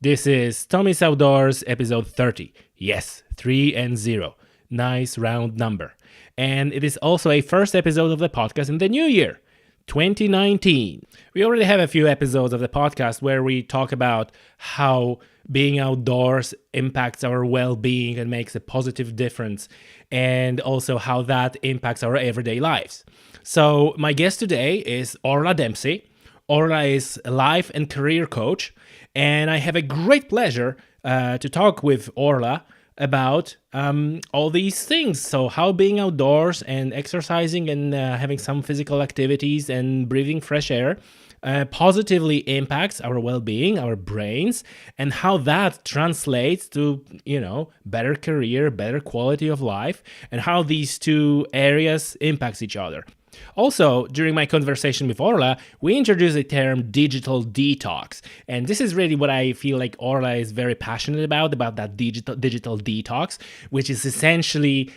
This is Tommy's Outdoors episode 30. Yes, 3 and 0. Nice round number. And it is also a first episode of the podcast in the new year, 2019. We already have a few episodes of the podcast where we talk about how being outdoors impacts our well-being and makes a positive difference, and also how that impacts our everyday lives. So my guest today is Orla Dempsey. Orla is a life and career coach, and I have a great pleasure to talk with Orla about all these things. So how being outdoors and exercising and having some physical activities and breathing fresh air positively impacts our well-being, our brains, and how that translates to, better career, better quality of life, and how these two areas impacts each other. Also, during my conversation with Orla, we introduced the term digital detox. And this is really what I feel like Orla is very passionate about that digital detox, which is essentially,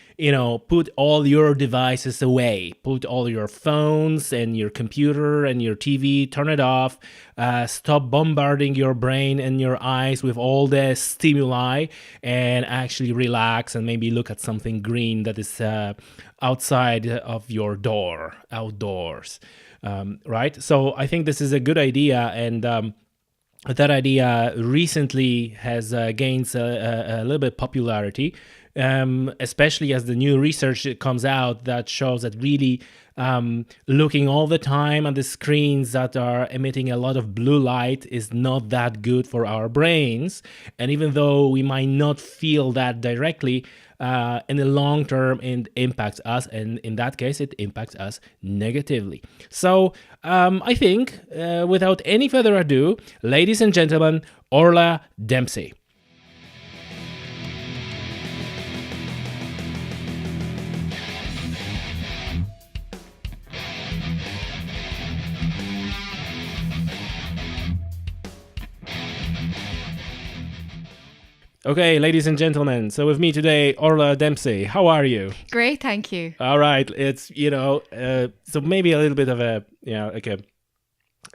put all your devices away. Put all your phones and your computer and your TV, turn it off. Stop bombarding your brain and your eyes with all the stimuli and actually relax and maybe look at something green that is outside of your door, outdoors, right? So I think this is a good idea, and that idea recently has gained a little bit popularity, especially as the new research comes out that shows that really looking all the time at the screens that are emitting a lot of blue light is not that good for our brains. And even though we might not feel that directly, in the long term, it impacts us, and in that case, it impacts us negatively. So I think, without any further ado, ladies and gentlemen, Orla Dempsey. Okay, ladies and gentlemen, so with me today, Orla Dempsey. How are you? Great, thank you. All right, it's, so maybe a little bit of a,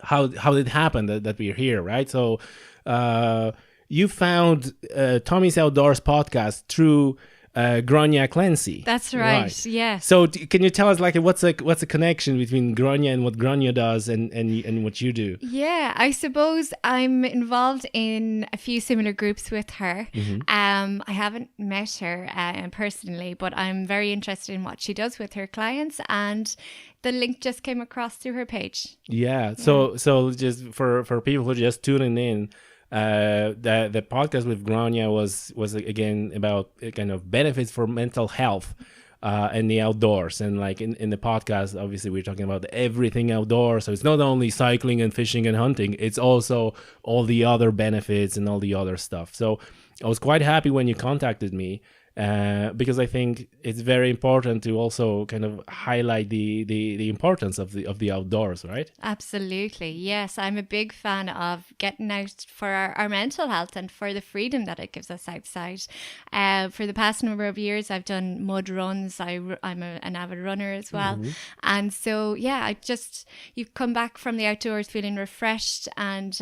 how did it happen that we're here, right? So you found Tommy's Outdoors podcast through Gronya Clancy. That's right. Yeah. So can you tell us what's the connection between Gronya and what Gronya does and what you do? Yeah, I suppose I'm involved in a few similar groups with her. Mm-hmm. I haven't met her personally, but I'm very interested in what she does with her clients, and the link just came across through her page. Yeah. So just for people who are just tuning in, the podcast with Gronya was again about kind of benefits for mental health and the outdoors. And in the podcast, obviously we're talking about everything outdoors. So it's not only cycling and fishing and hunting, it's also all the other benefits and all the other stuff. So I was quite happy when you contacted me, because I think it's very important to also kind of highlight the importance of the outdoors, right? Absolutely. Yes, I'm a big fan of getting out for our mental health and for the freedom that it gives us outside. For the past number of years, I've done mud runs. I'm an avid runner as well. Mm-hmm. And so, you come back from the outdoors feeling refreshed and,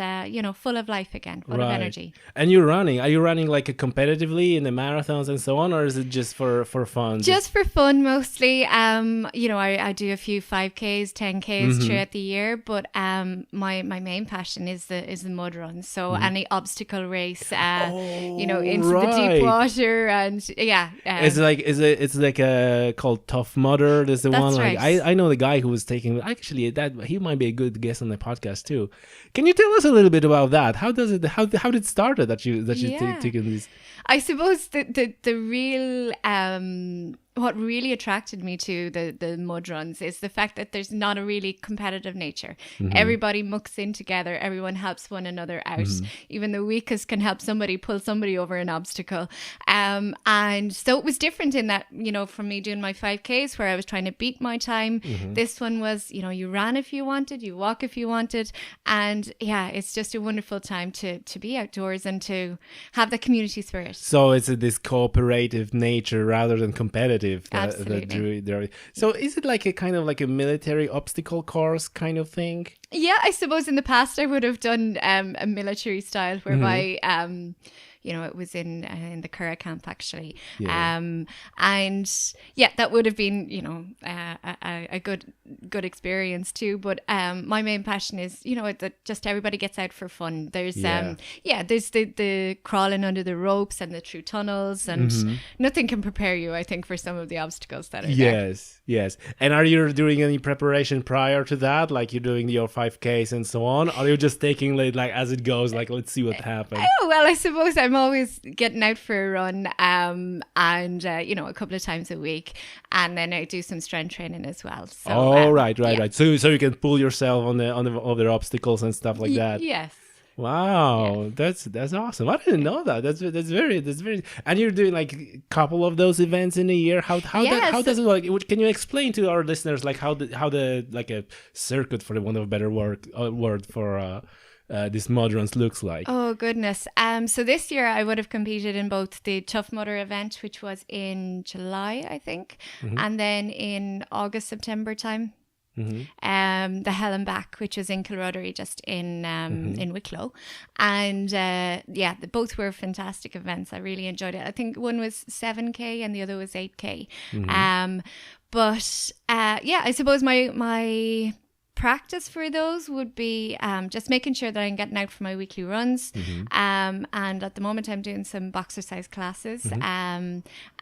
full of life again, full of energy. And you're running. Are you running competitively in the marathons and so on, or is it just for fun? Just for fun mostly. I do a few 5Ks, 10Ks mm-hmm. throughout the year, but my main passion is the mud run. So mm-hmm. any obstacle race, into the deep water, and it's called Tough Mudder. There's the one right. I know the guy who was taking. Actually, that he might be a good guest on the podcast too. Can you tell us a little bit about that? How did it start that you taking these? I suppose the real what really attracted me to the mud runs is the fact that there's not a really competitive nature. Mm-hmm. Everybody mucks in together. Everyone helps one another out. Mm-hmm. Even the weakest can help somebody pull somebody over an obstacle. And so it was different in that, from me doing my 5Ks where I was trying to beat my time. Mm-hmm. This one was, you ran if you wanted, you walk if you wanted. And yeah, it's just a wonderful time to be outdoors and to have the community spirit. So it's this cooperative nature rather than competitive. competitive. Absolutely. So is it like a kind of like a military obstacle course kind of thing? Yeah, I suppose in the past I would have done a military style whereby it was in the Curragh camp actually. Yeah. And yeah, that would have been, a good experience too. But my main passion is, that just everybody gets out for fun. There's there's the crawling under the ropes and the through tunnels, and nothing can prepare you, I think, for some of the obstacles that are there. Yes. And are you doing any preparation prior to that? Like you're doing your 5Ks and so on? Or are you just taking it like as it goes, like let's see what happens? Oh, well, I suppose I'm always getting out for a run and a couple of times a week. And then I do some strength training as well. So, right. So you can pull yourself on the other obstacles and stuff like that. Yes. Wow, that's awesome. I didn't know that. That's very. And you're doing like a couple of those events in a year. How does it like? Can you explain to our listeners like how the like a circuit, for the want of a better word for this mud runs looks like? Oh goodness. So this year I would have competed in both the Tough Mudder event, which was in July, I think, and then in August, September time. The Hell and Back, which was in Kilruddery, just in Wicklow, and both were fantastic events. I really enjoyed it. I think one was 7K and the other was 8K. I suppose my practice for those would be just making sure that I'm getting out for my weekly runs. And at the moment I'm doing some boxercise classes. So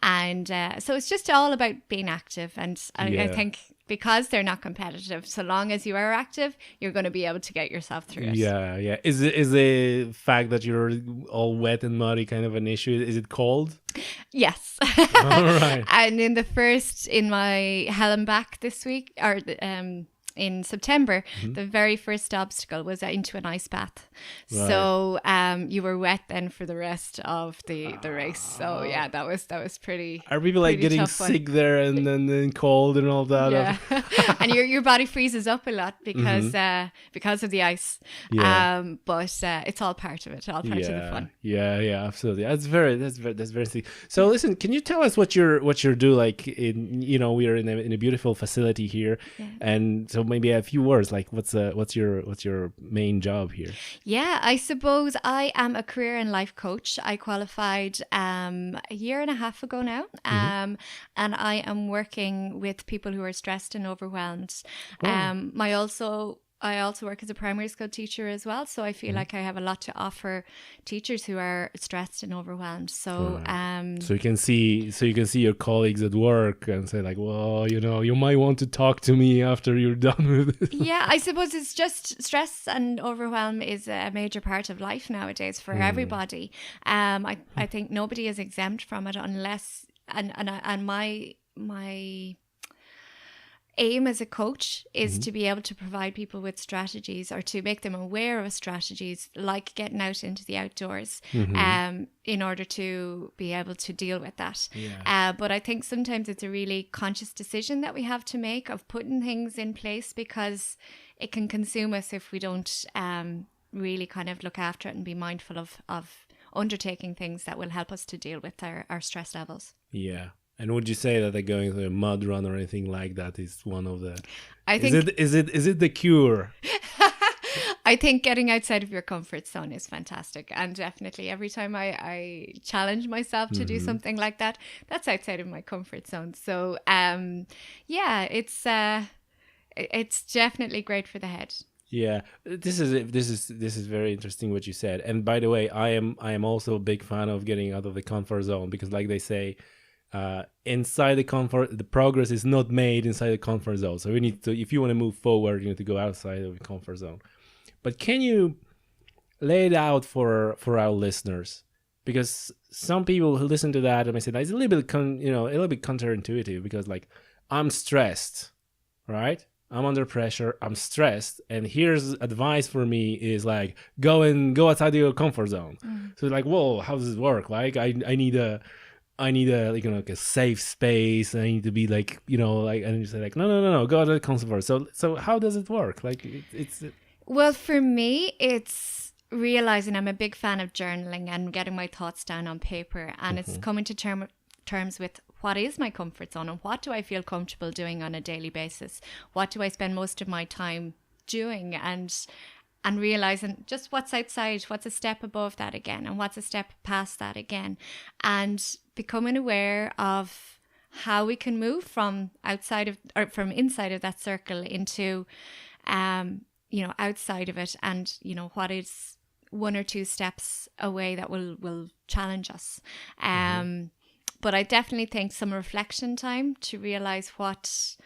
it's just all about being active. And I think because they're not competitive, so long as you are active, you're going to be able to get yourself through it. Yeah. Is the fact that you're all wet and muddy kind of an issue? Is it cold? Yes. All right. And in my Hell and Back this week, or in September, the very first obstacle was into an ice bath. Right. So you were wet then for the rest of the race. So yeah, that was pretty. Are people like getting sick there and then cold and all that? Yeah, and your body freezes up a lot because of the ice. Yeah. But it's all part of it. All part of the fun. Yeah, absolutely. That's very sick. So listen, can you tell us what you're doing? Like we are in a beautiful facility here, and so maybe a few words, like what's your main job here? Yeah, I suppose I am a career and life coach. I qualified a year and a half ago now, and I am working with people who are stressed and overwhelmed. I also work as a primary school teacher as well, so I feel like I have a lot to offer teachers who are stressed and overwhelmed. So, so you can see your colleagues at work and say like, well, you might want to talk to me after you're done with it. Yeah, I suppose it's just stress and overwhelm is a major part of life nowadays for everybody. I think nobody is exempt from it unless and my aim as a coach is to be able to provide people with strategies or to make them aware of strategies like getting out into the outdoors in order to be able to deal with that. Yeah. But I think sometimes it's a really conscious decision that we have to make of putting things in place because it can consume us if we don't really kind of look after it and be mindful of undertaking things that will help us to deal with our stress levels. Yeah. And would you say that going to a mud run or anything like that is one of the? I think is it the cure? I think getting outside of your comfort zone is fantastic, and definitely every time I challenge myself to do something like that, that's outside of my comfort zone. So it's definitely great for the head. Yeah, this is very interesting what you said. And by the way, I am also a big fan of getting out of the comfort zone because, like they say, inside the progress is not made inside the comfort zone. So we need to, if you want to move forward, you need to go outside of the comfort zone. But can you lay it out for our listeners? Because some people who listen to that may say that it's a little bit counterintuitive because like I'm stressed, right? I'm under pressure, I'm stressed, and here's advice for me is like go outside your comfort zone. So like, whoa, how does it work? Like I need a like a safe space. I need to be like, and you say like, no, go to the comfort. So how does it work? Like it's. Well, for me, it's realizing I'm a big fan of journaling and getting my thoughts down on paper, and it's coming to terms with what is my comfort zone and what do I feel comfortable doing on a daily basis? What do I spend most of my time doing? And realizing just what's outside, what's a step above that again, and what's a step past that again, and becoming aware of how we can move from outside of, or from inside of that circle into, outside of it, and, what is one or two steps away that will challenge us. But I definitely think some reflection time to realize what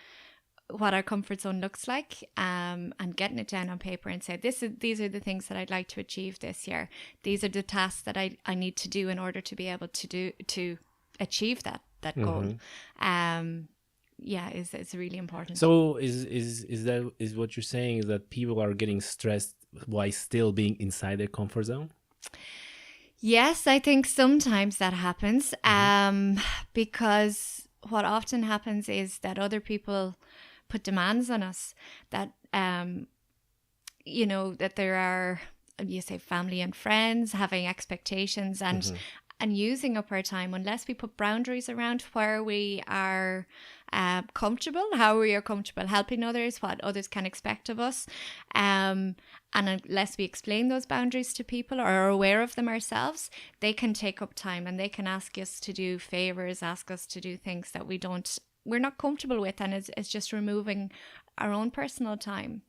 our comfort zone looks like, and getting it down on paper and say, these are the things that I'd like to achieve this year. These are the tasks that I need to do in order to be able to achieve that goal. Is really important. So is what you're saying is that people are getting stressed while still being inside their comfort zone? Yes, I think sometimes that happens, because what often happens is that other people put demands on us, that that there are, you say, family and friends having expectations and using up our time unless we put boundaries around where we are comfortable, how we are comfortable helping others, what others can expect of us, and unless we explain those boundaries to people or are aware of them ourselves, they can take up time and they can ask us to do favors, ask us to do things that we're not comfortable with, and it's just removing our own personal time.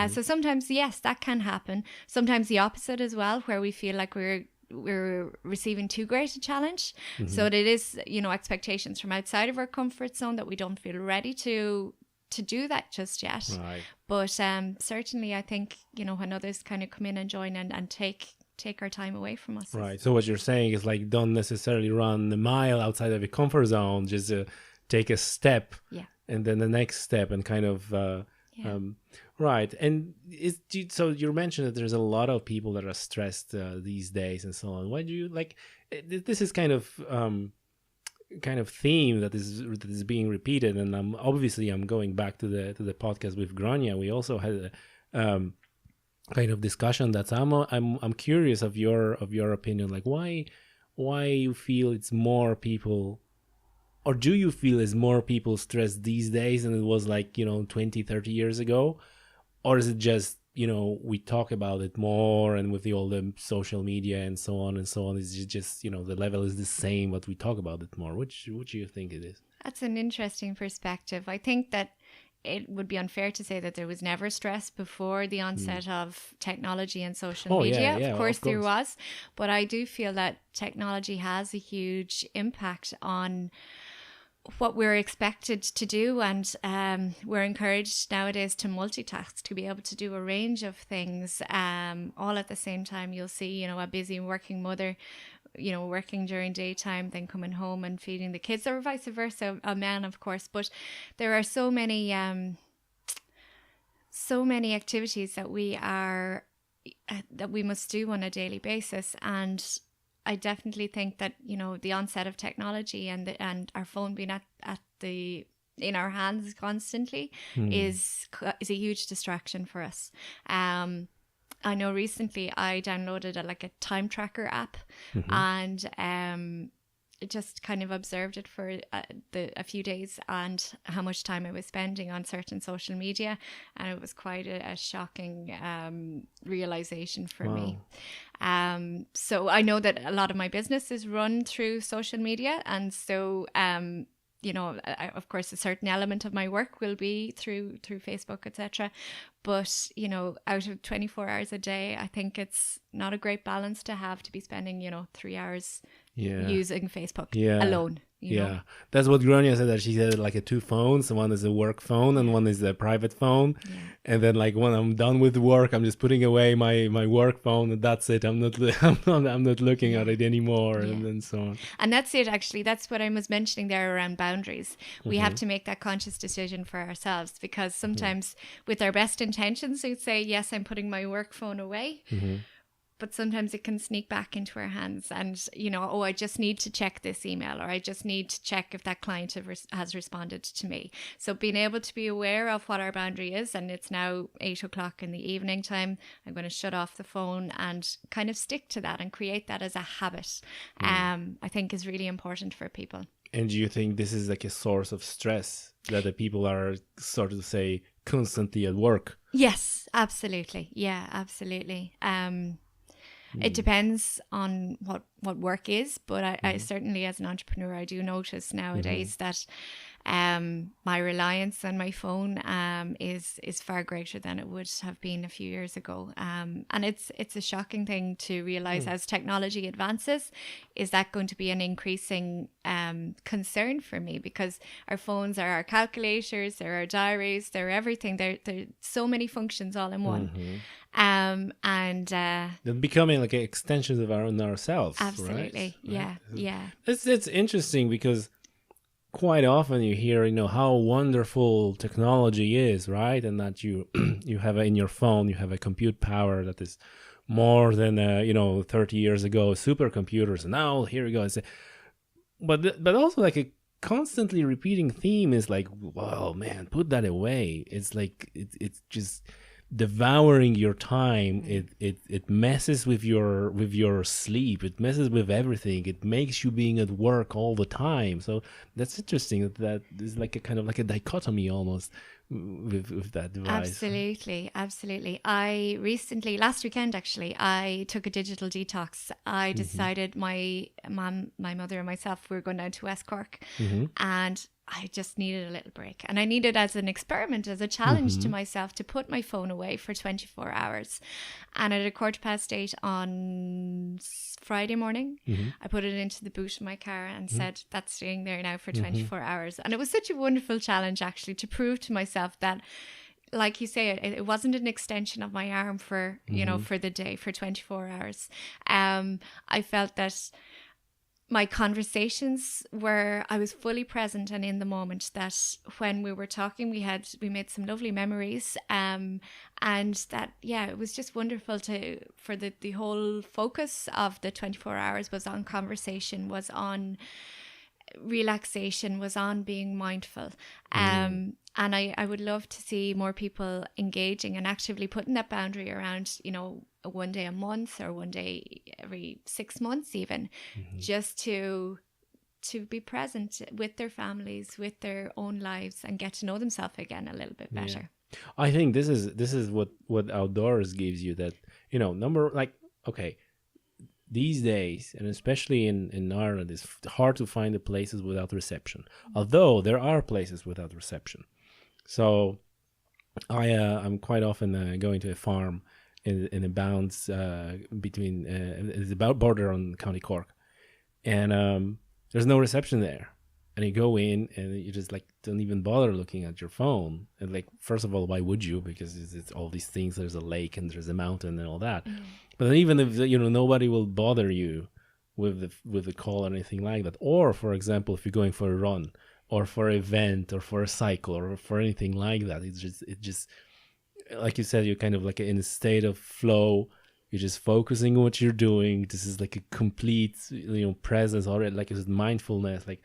So sometimes, yes, that can happen. Sometimes the opposite as well, where we feel like we're receiving too great a challenge. So it is, expectations from outside of our comfort zone that we don't feel ready to do that just yet. Right. But certainly I think, when others kind of come in and join and take our time away from us. Right. So what you're saying is, like, don't necessarily run a mile outside of your comfort zone, just take a step, and then the next step, and kind of right. And so you mentioned that there's a lot of people that are stressed these days and so on. Why do you like this is kind of theme that is being repeated, and I'm going back to the podcast with Grania. We also had a kind of discussion that I'm curious of your opinion, like why you feel it's more people. Or do you feel is more people stressed these days than it was 20, 30 years ago? Or is it just, we talk about it more, and with all the social media and so on, is it just, the level is the same, but we talk about it more? What do you think it is? That's an interesting perspective. I think that it would be unfair to say that there was never stress before the onset of technology and social media. Yeah, of course there was. But I do feel that technology has a huge impact on what we're expected to do, and we're encouraged nowadays to multitask, to be able to do a range of things all at the same time. You'll see, a busy working mother, working during daytime, then coming home and feeding the kids, or vice versa, a man, of course. But there are so many activities that we must do on a daily basis, and I definitely think that, the onset of technology and our phone being in our hands constantly is a huge distraction for us. I know recently I downloaded a time tracker app, and just kind of observed it for a few days and how much time I was spending on certain social media, and it was quite a shocking realization for me. So I know that a lot of my business is run through social media, and so of course a certain element of my work will be through Facebook, etc. But out of 24 hours a day, I think it's not a great balance to have to be spending 3 hours using Facebook alone. You know? That's what Grania said, that she had two phones. One is a work phone and one is a private phone. And then when I'm done with work, I'm just putting away my work phone, and that's it. I'm not looking at it anymore, and then so on. And that's it, actually. That's what I was mentioning there around boundaries. We have to make that conscious decision for ourselves, because sometimes with our best intentions, we'd say, yes, I'm putting my work phone away. But sometimes it can sneak back into our hands, and I just need to check this email, or I just need to check if that client has responded to me. So being able to be aware of what our boundary is, and it's now 8:00 in the evening time, I'm going to shut off the phone and kind of stick to that and create that as a habit. I think is really important for people. And do you think this is like a source of stress that the people are sort of say constantly at work? Yes, absolutely. Yeah, absolutely. It depends on what work is, but I certainly, as an entrepreneur, I do notice nowadays that my reliance on my phone is far greater than it would have been a few years ago. And it's a shocking thing to realize as technology advances, is that going to be an increasing concern for me, because our phones are our calculators, they're our diaries, they're everything. They're so many functions all in one. They're becoming like extensions of ourselves. Absolutely. Right? Yeah. It's interesting because quite often you hear, how wonderful technology is, right? And that you you have in your phone, you have a compute power that is more than 30 years ago supercomputers, and now here we go. But also like a constantly repeating theme is like, well, man, put that away. It's like it's just devouring your time. It messes with your sleep. It messes with everything. It makes you being at work all the time. So that's interesting. That is like a kind of like a dichotomy almost with that device. Absolutely. I recently, last weekend actually, I took a digital detox. I decided my mother and myself, we were going down to West Cork, and I just needed a little break. And I needed, as an experiment, as a challenge to myself, to put my phone away for 24 hours. And at 8:15 on Friday morning, I put it into the boot of my car and said, that's staying there now for 24 hours. And it was such a wonderful challenge, actually, to prove to myself that, like you say, it wasn't an extension of my arm for, for the day, for 24 hours. I felt that my conversations were, I was fully present and in the moment, that when we were talking, we made some lovely memories. And that, it was just wonderful for the whole focus of the 24 hours was on conversation, was on relaxation, was on being mindful. And I would love to see more people engaging and actively putting that boundary around, one day a month or one day every 6 months even, just to be present with their families, with their own lives, and get to know themselves again a little bit better. I think this is what outdoors gives you, that these days, and especially in Ireland, it's hard to find the places without reception, although there are places without reception. So I'm quite often going to a farm in the bounds between it's about border on County Cork, and there's no reception there. And you go in and you just like don't even bother looking at your phone. And like, first of all, why would you? Because it's all these things. There's a lake and there's a mountain and all that. But then even if nobody will bother you with the call or anything like that. Or for example, if you're going for a run or for an event or for a cycle or for anything like that, it just like you said, you're kind of like in a state of flow. You're just focusing on what you're doing. This is like a complete presence already. Like it's mindfulness. Like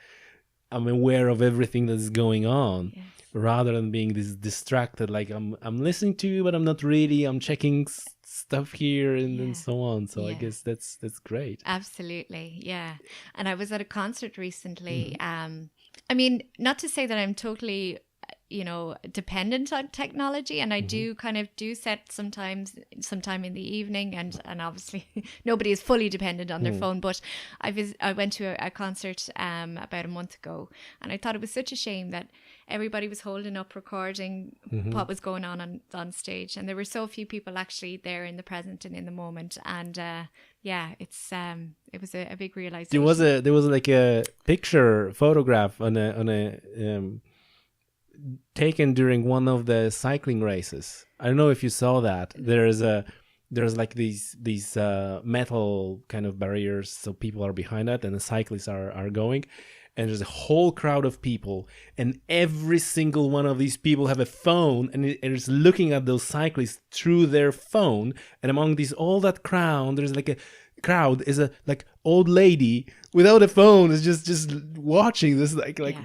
I'm aware of everything that's going on, rather than being this distracted. Like I'm listening to you, but I'm not really. I'm checking stuff here and so on. So I guess that's great. Absolutely, yeah. And I was at a concert recently. I mean, not to say that I'm totally dependent on technology, and I do set sometime in the evening, and obviously nobody is fully dependent on their phone, but I went to a concert about a month ago, and I thought it was such a shame that everybody was holding up recording what was going on stage, and there were so few people actually there in the present and in the moment. And it was a big realization. There was like a photograph on a taken during one of the cycling races. I don't know if you saw that. There's like these metal kind of barriers, so people are behind that, and the cyclists are going, and there's a whole crowd of people, and every single one of these people have a phone, and it's looking at those cyclists through their phone. And among all that crowd, there's like a crowd is a like old lady without a phone is just watching this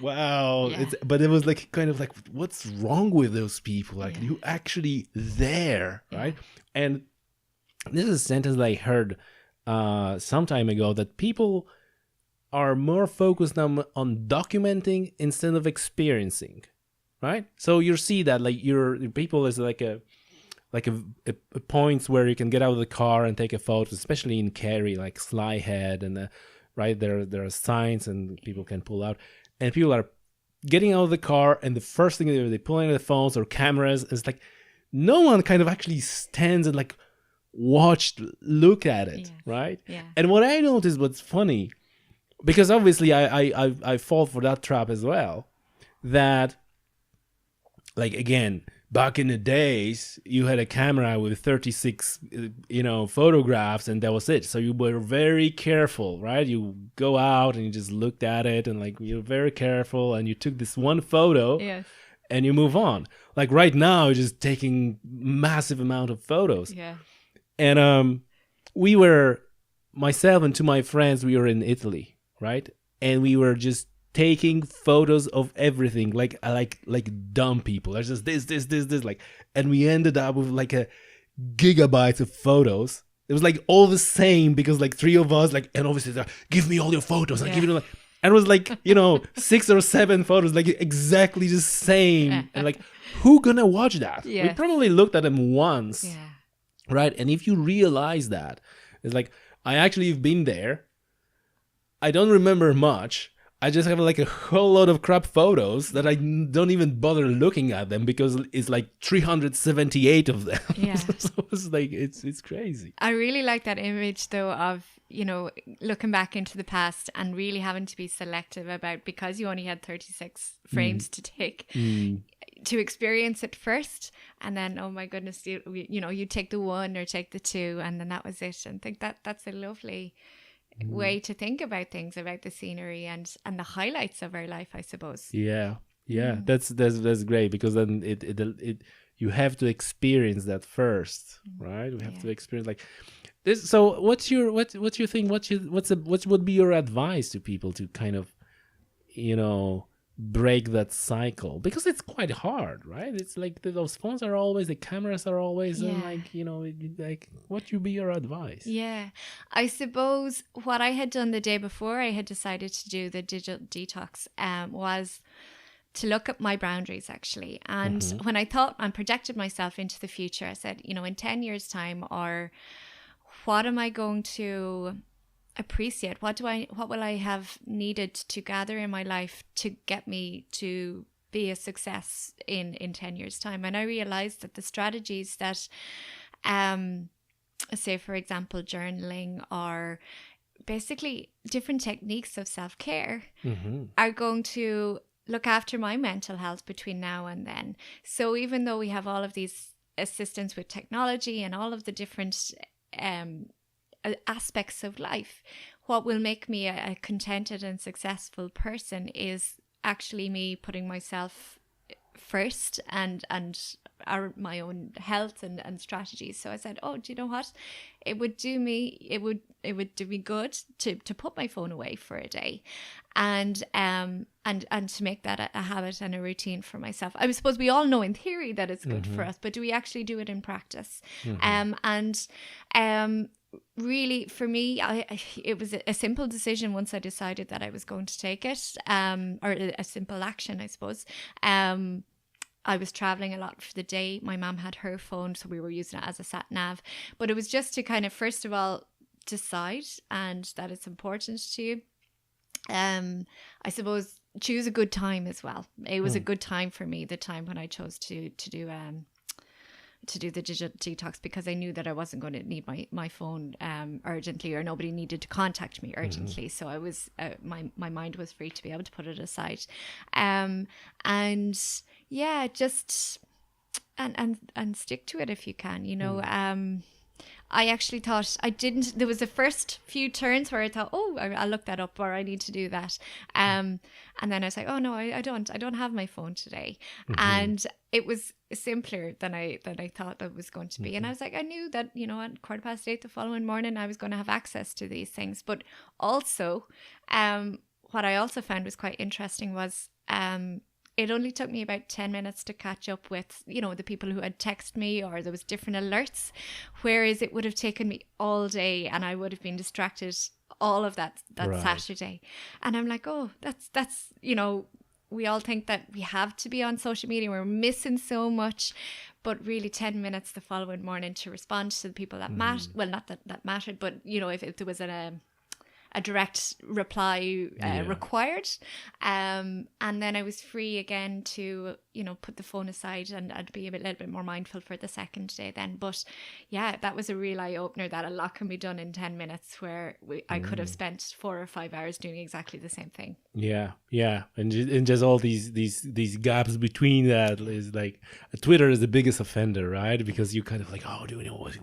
wow. But it was like kind of like, what's wrong with those people? Like you actually there, right? And this is a sentence that I heard some time ago, that people are more focused on documenting instead of experiencing, right? So you see that like your people is like a points where you can get out of the car and take a photo, especially in Kerry, like Slyhead, and right there are signs and people can pull out, and people are getting out of the car, and the first thing they pull out their phones or cameras. Is like no one kind of actually stands and like look at it, right? Yeah. And what I noticed, what's funny, because obviously I fall for that trap as well, that like again, back in the days, you had a camera with 36, photographs, and that was it. So you were very careful, right? You go out and you just looked at it, and like you're very careful, and you took this one photo, Yes. and you move on. Like right now, you're just taking massive amount of photos. Yeah. And myself and two of my friends, we were in Italy, right? And we were just taking photos of everything, like dumb people. There's just this, like, and we ended up with like a gigabytes of photos. It was like all the same because like three of us, like, and obviously like, give me all your photos. Like, give it all. And it was like 6 or 7 photos, like exactly the same. And like, who gonna watch that? Yes. We probably looked at them once, Yeah. right? And if you realize that, it's like I actually have been there. I don't remember much. I just have like a whole lot of crap photos that I don't even bother looking at them because it's like 378 of them. Yeah. So it's like, it's crazy. I really like that image though of, looking back into the past and really having to be selective about, because you only had 36 frames to take, to experience it first. And then, oh my goodness, you take the 1 or take the 2, and then that was it. And I think that's a lovely way to think about things, about the scenery and the highlights of our life, I suppose. Yeah. That's great, because then it you have to experience that first, right? We have to experience like this. So what's your thing? What would be your advice to people to kind of break that cycle, because it's quite hard, right? It's like those phones are always, the cameras are always like what would be your advice? I suppose what I had done the day before I had decided to do the digital detox was to look at my boundaries actually, and when I thought and projected myself into the future, I said, in 10 years time, or what am I going to appreciate, what will I have needed to gather in my life to get me to be a success in 10 years time. And I realized that the strategies that say for example journaling, or basically different techniques of self-care, are going to look after my mental health between now and then. So even though we have all of these assistance with technology and all of the different aspects of life, what will make me a contented and successful person is actually me putting myself first and my own health and strategies. So I said, oh, do you know what, it would do me good to put my phone away for a day, and to make that a habit and a routine for myself. I suppose we all know in theory that it's good for us, but do we actually do it in practice? Really, for me, it was a simple decision once I decided that I was going to take it, or a simple action, I suppose. I was traveling a lot for the day. My mum had her phone, so we were using it as a sat nav. But it was just to kind of, first of all, decide and that it's important to you. I suppose choose a good time as well. It was a good time for me, the time when I chose to do the digital detox, because I knew that I wasn't going to need my phone urgently, or nobody needed to contact me urgently. So I was my mind was free to be able to put it aside, and yeah, just and stick to it if you can. I actually thought there was the first few turns where I thought, oh, I'll look that up, or I need to do that. And then I was like, oh no, I don't have my phone today. And it was simpler than I thought it was going to be. And I was like, I knew that, at 8:15 the following morning, I was going to have access to these things. But also, what I also found was quite interesting was, it only took me about 10 minutes to catch up with, the people who had texted me, or there was different alerts, whereas it would have taken me all day and I would have been distracted all of that Right. Saturday. And I'm like, oh, that's we all think that we have to be on social media. We're missing so much. But really 10 minutes the following morning to respond to the people that mattered. Well, not that mattered, but, if there was a direct reply required. And then I was free again to, put the phone aside and I'd be a little bit more mindful for the second day then. But yeah, that was a real eye opener that a lot can be done in 10 minutes where I could have spent 4 or 5 hours doing exactly the same thing. Yeah. And just all these gaps between that is like, Twitter is the biggest offender, right? Because you kind of like, oh, do you know what?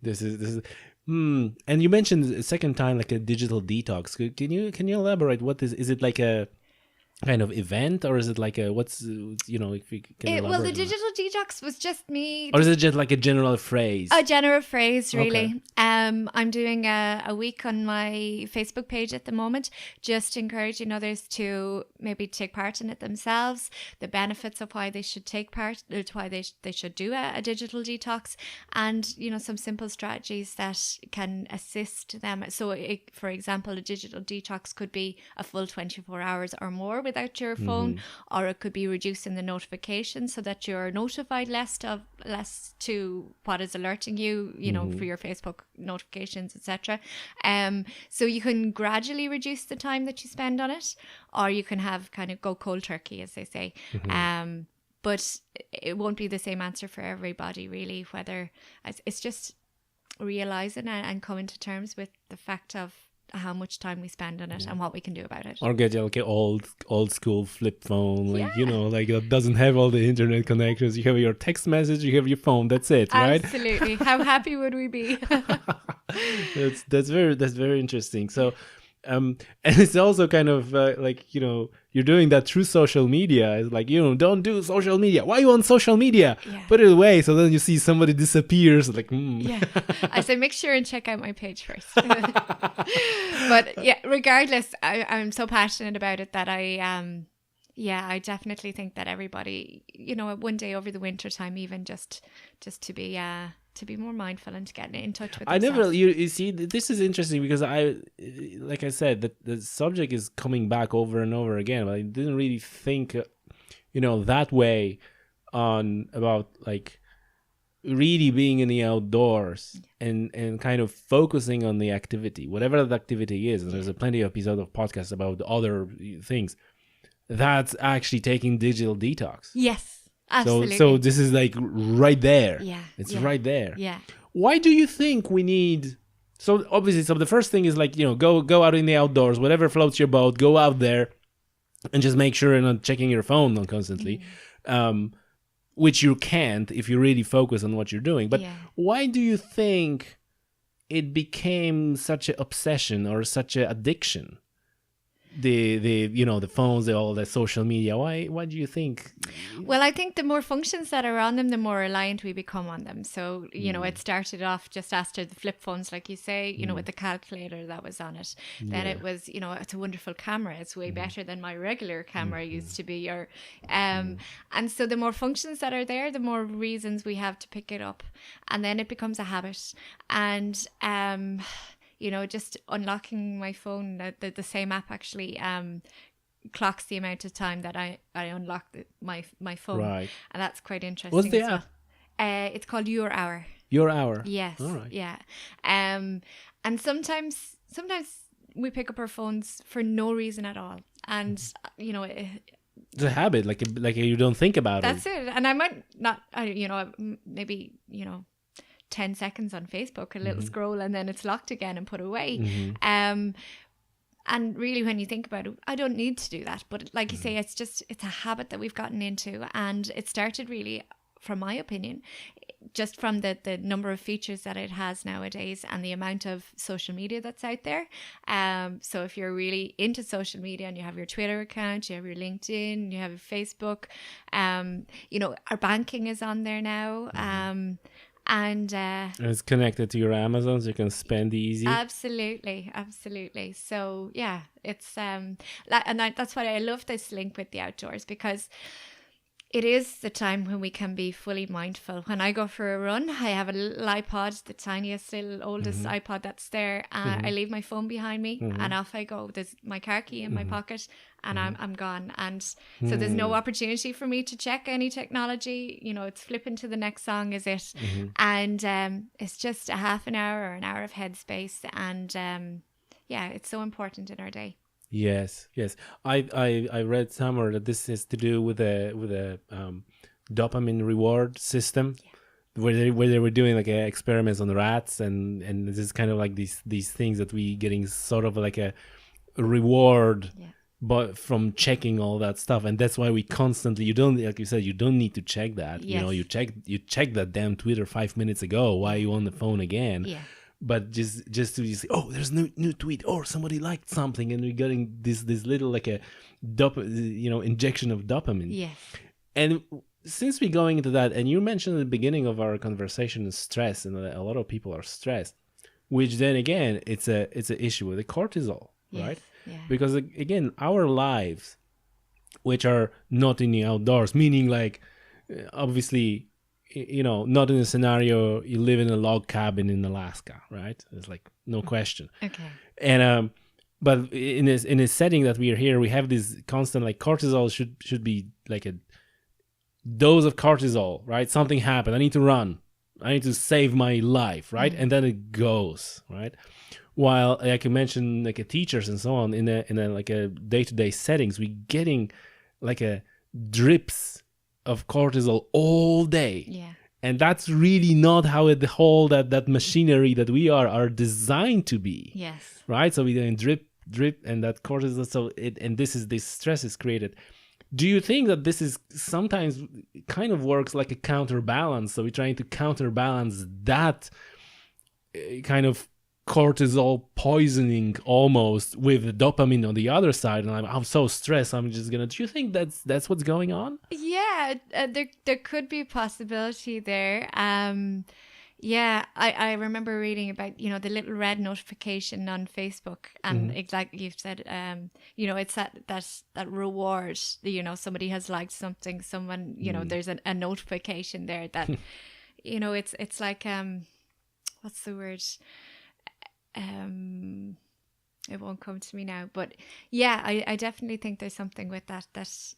This is. And you mentioned a second time like a digital detox. Can you elaborate? What is it like a kind of event, or is it like a if you can elaborate? Well, the digital detox was just me. Or is it just like a general phrase? A general phrase, really. Okay. I'm doing a week on my Facebook page at the moment, just encouraging others to maybe take part in it themselves, the benefits of why they should take part, why they should do a digital detox, and, some simple strategies that can assist them. So, for example, a digital detox could be a full 24 hours or more without your phone, or it could be reducing the notifications so that you're notified less to what is alerting you, for your Facebook notifications, etc. So you can gradually reduce the time that you spend on it, or you can have kind of go cold turkey, as they say. But it won't be the same answer for everybody, really. Whether it's just realizing and coming to terms with the fact of how much time we spend on it and what we can do about it. Or get like an old school flip phone, like like that doesn't have all the internet connections. You have your text message, you have your phone. That's it, right? Absolutely. How happy would we be? that's very interesting. So, and it's also kind of you're doing that through social media. It's like, don't do social media. Why are you on social media? Yeah. Put it away. So then you see somebody disappears. Like, Yeah. I say, make sure and check out my page first. But yeah, regardless, I'm so passionate about it that I definitely think that everybody, one day over the winter time, even just to be more mindful and to get in touch with themselves. You see, this is interesting because like I said, the subject is coming back over and over again, but I didn't really think, that way about like really being in the outdoors and kind of focusing on the activity, whatever that activity is. And there's plenty of episodes of podcasts about other things. That's actually taking digital detox. Yes. Absolutely. So this is like right there. Yeah. It's right there. Yeah. Why do you think we need... So obviously, the first thing is like, go out in the outdoors, whatever floats your boat, go out there and just make sure you're not checking your phone constantly, which you can't if you really focus on what you're doing. But why do you think it became such an obsession or such an addiction? The phones, all the social media. Why do you think? Well, I think the more functions that are on them, the more reliant we become on them. So it started off just after the flip phones, like you say, with the calculator that was on it. Then it was, it's a wonderful camera. It's way better than my regular camera used to be. Or and so the more functions that are there, the more reasons we have to pick it up, and then it becomes a habit. And just unlocking my phone, the same app actually clocks the amount of time that I unlock my phone. Right. And that's quite interesting. What's the app? It's called Your Hour. Your Hour? Yes. All right. Yeah. And sometimes we pick up our phones for no reason at all. And, it's a habit, like you don't think about that's it. That's it. And I might not, maybe, 10 seconds on Facebook, a little scroll, and then it's locked again and put away. And really, when you think about it, I don't need to do that. But like you say, it's a habit that we've gotten into. And it started really, from my opinion, just from the number of features that it has nowadays and the amount of social media that's out there. So if you're really into social media and you have your Twitter account, you have your LinkedIn, you have your Facebook, our banking is on there now. And it's connected to your Amazon, so you can spend easy. Absolutely. So yeah, it's and that's why I love this link with the outdoors, because It is the time when we can be fully mindful. When I go for a run, I have a little iPod, the tiniest, little oldest iPod that's there. I leave my phone behind me and off I go. There's my car key in my pocket and I'm gone. And so there's no opportunity for me to check any technology. You know, it's flipping to the next song, is it? And it's just a half an hour or an hour of headspace. And yeah, it's so important in our day. Yes, yes. I read somewhere that this is to do with a dopamine reward system, where they were doing like experiments on rats, and this is kind of like these things that we getting sort of like a reward, but from checking all that stuff, and that's why we constantly, you don't, like you said, you don't need to check that. Yes. You know, you check that damn Twitter 5 minutes ago. Why are you on the phone again? Yeah. But just to say, oh, there's no new tweet, or somebody liked something, and we're getting this little like a injection of dopamine. Yes. And since we're going into that, and you mentioned at the beginning of our conversation stress, and a lot of people are stressed, which then again it's an issue with the cortisol, right? Yeah. Because again, our lives, which are not in the outdoors, meaning like obviously, you know, not in a scenario you live in a log cabin in Alaska, right? It's like no question. Okay. And but in a setting that we are here, we have this constant, like, cortisol should be like a dose of cortisol, right? Something happened, I need to run, I need to save my life, right? And then it goes, right? While, like you mentioned, like teachers and so on, in a like a day-to-day settings, we getting like a drips of cortisol all day. Yeah. And that's really not how the whole that machinery that we are designed to be. Yes. Right? So we're doing drip, and that cortisol, so this stress is created. Do you think that this is sometimes kind of works like a counterbalance? So we're trying to counterbalance that kind of cortisol poisoning almost with the dopamine on the other side, and I'm so stressed, I'm just gonna. Do you think that's what's going on? Yeah, there could be a possibility there. Yeah, I remember reading about, you know, the little red notification on Facebook, and exactly you've said, you know, it's that reward, you know, somebody has liked something, someone, you know, there's a notification there that, you know, it's like, what's the word? It won't come to me now, but yeah, I definitely think there's something with that.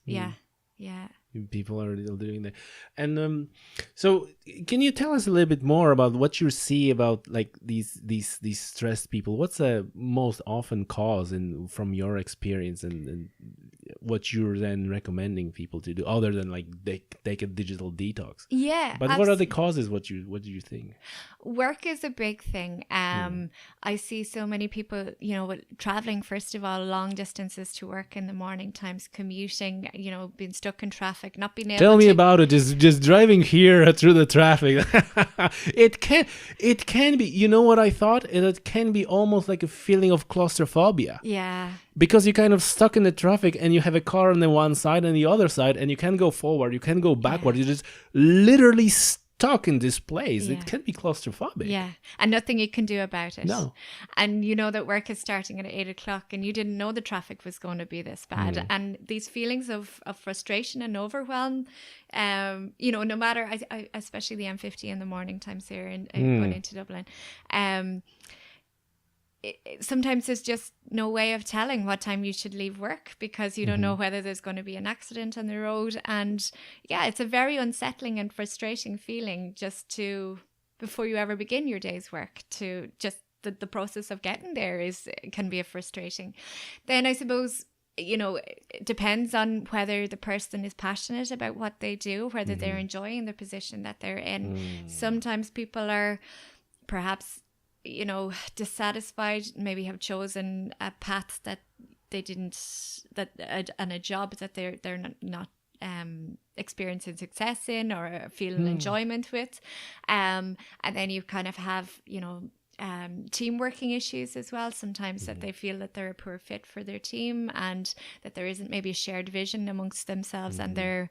Yeah. People are doing that. And so can you tell us a little bit more about what you see about like these stressed people? What's the most often cause from your experience, and what you're then recommending people to do, other than like they take a digital detox? Yeah. But what are the causes? What do you think? Work is a big thing. I see so many people, you know, traveling, first of all, long distances to work in the morning times, commuting, you know, being stuck in traffic, not being able to... Tell me about it. Just driving here through the traffic. It can be, you know what I thought? It can be almost like a feeling of claustrophobia. Yeah. Because you're kind of stuck in the traffic, and you have a car on the one side and the other side, and you can't go forward, you can't go backward. You're just literally stuck in this place. It can be claustrophobic. Yeah. And nothing you can do about it. No. And you know that work is starting at 8 o'clock, and you didn't know the traffic was going to be this bad. And these feelings of frustration and overwhelm, you know, no matter, I especially the M50 in the morning times here and going into Dublin, sometimes there's just no way of telling what time you should leave work, because you don't know whether there's going to be an accident on the road. And yeah, it's a very unsettling and frustrating feeling just before you ever begin your day's work, to just the process of getting there can be a frustrating. Then I suppose, you know, it depends on whether the person is passionate about what they do, whether they're enjoying the position that they're in. Sometimes people are perhaps, you know, dissatisfied, maybe have chosen a path that they didn't, and a job that they're not experiencing success in or feeling enjoyment with. And then you kind of have, you know, team working issues as well. Sometimes that they feel that they're a poor fit for their team, and that there isn't maybe a shared vision amongst themselves and their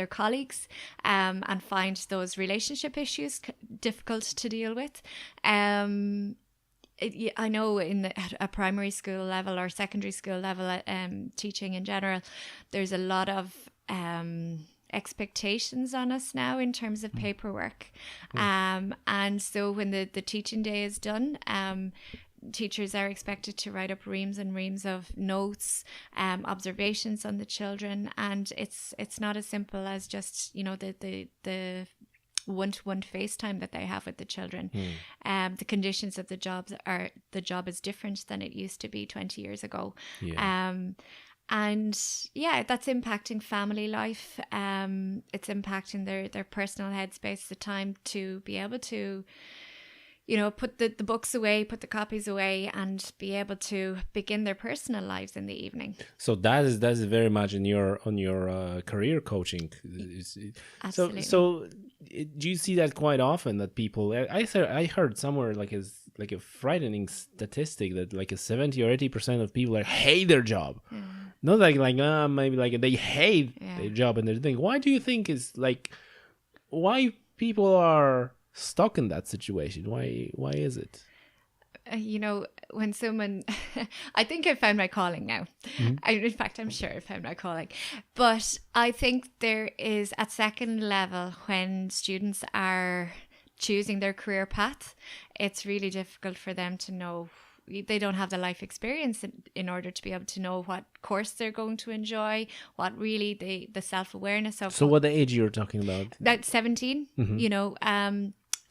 colleagues, and find those relationship issues difficult to deal with. I know at a primary school level or secondary school level, teaching in general, there's a lot of expectations on us now in terms of paperwork. And so when the teaching day is done, teachers are expected to write up reams and reams of notes, observations on the children, and it's not as simple as just, you know, the one-to-one FaceTime that they have with the children. The conditions of the job is different than it used to be 20 years ago. And yeah, that's impacting family life. It's impacting their personal headspace, the time to be able to, you know, put the books away, put the copies away, and be able to begin their personal lives in the evening. So that is very much on your career coaching. Absolutely. So do you see that quite often, that people? I heard somewhere like a frightening statistic that like 70 or 80% of people hate their job. Not maybe like they hate their job, and they think, why do you think is like, why people are stuck in that situation? Why is it? You know, when someone, I think I found my calling now. In fact, I'm sure I found my calling. But I think there is, at second level, when students are choosing their career path, it's really difficult for them to know. They don't have the life experience in order to be able to know what course they're going to enjoy, what really the self-awareness of. So what age you're talking about? That's 17, you know,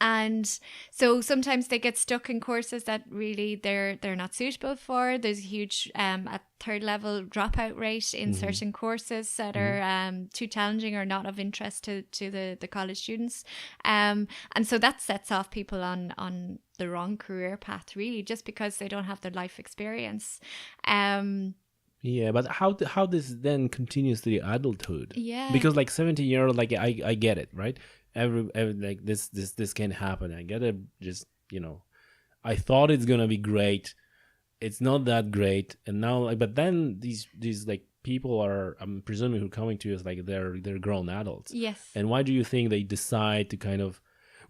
and so sometimes they get stuck in courses that really they're not suitable for. There's a huge at third level dropout rate in certain courses that are too challenging or not of interest to the college students. And so that sets off people on the wrong career path, really, just because they don't have the life experience. Yeah, but how this then continues to the adulthood? Yeah, because like 17-year-old, like I get it, right? Every like this can happen. I gotta just, you know, I thought it's gonna be great, it's not that great, and now like, but then these like people are, I'm presuming, who are coming to us, like they're grown adults. Yes. And why do you think they decide to kind of,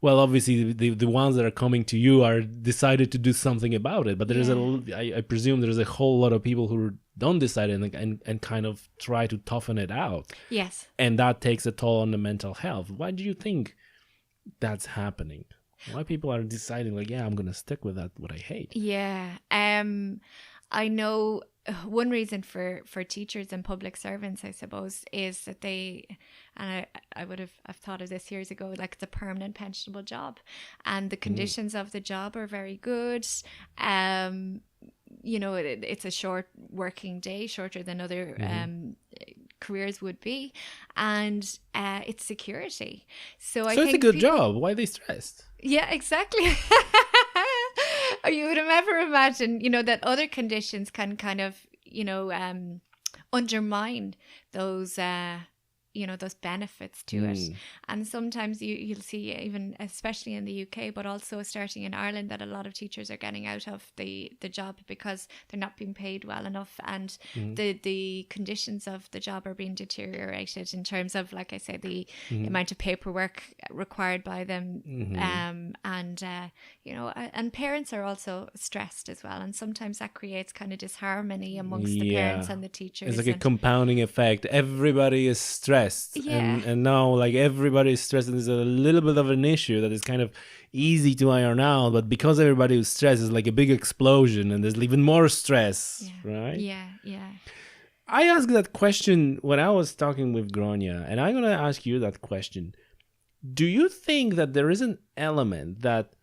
well, obviously the ones that are coming to you are decided to do something about it, but there's I presume there's a whole lot of people who don't decide and kind of try to toughen it out. Yes. And that takes a toll on the mental health. Why do you think that's happening? Why people are deciding like, yeah, I'm going to stick with that, what I hate? Yeah. I know one reason for teachers and public servants, I suppose, is that they, and I've thought of this years ago, like it's a permanent pensionable job, and the conditions of the job are very good. You know, it's a short working day, shorter than other careers would be, and it's security. So I think it's a good job. Why are they stressed? Yeah, exactly. You would have never imagined, you know, that other conditions can kind of, you know, undermine those, you know, those benefits to it. And sometimes you'll see, even especially in the UK, but also starting in Ireland, that a lot of teachers are getting out of the job because they're not being paid well enough, and the conditions of the job are being deteriorated in terms of, like I say, the amount of paperwork required by them, and you know, and parents are also stressed as well, and sometimes that creates kind of disharmony amongst the parents and the teachers. It's like a compounding effect. Everybody is stressed. And now like everybody is stressed, and there's a little bit of an issue that is kind of easy to iron out, but because everybody is stressed, it's like a big explosion, and there's even more stress, right? Yeah. I asked that question when I was talking with Gronia, and I'm going to ask you that question. Do you think that there is an element that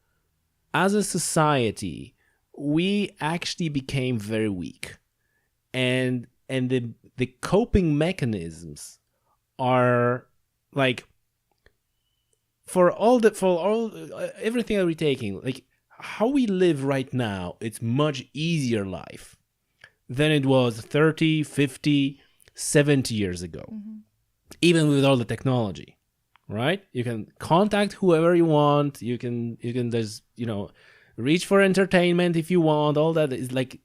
as a society we actually became very weak, and the coping mechanisms are like, for everything that we're taking, like how we live right now, it's much easier life than it was 30, 50, 70 years ago. Even with all the technology, right? You can contact whoever you want. You can just, you know, reach for entertainment if you want. All that is like,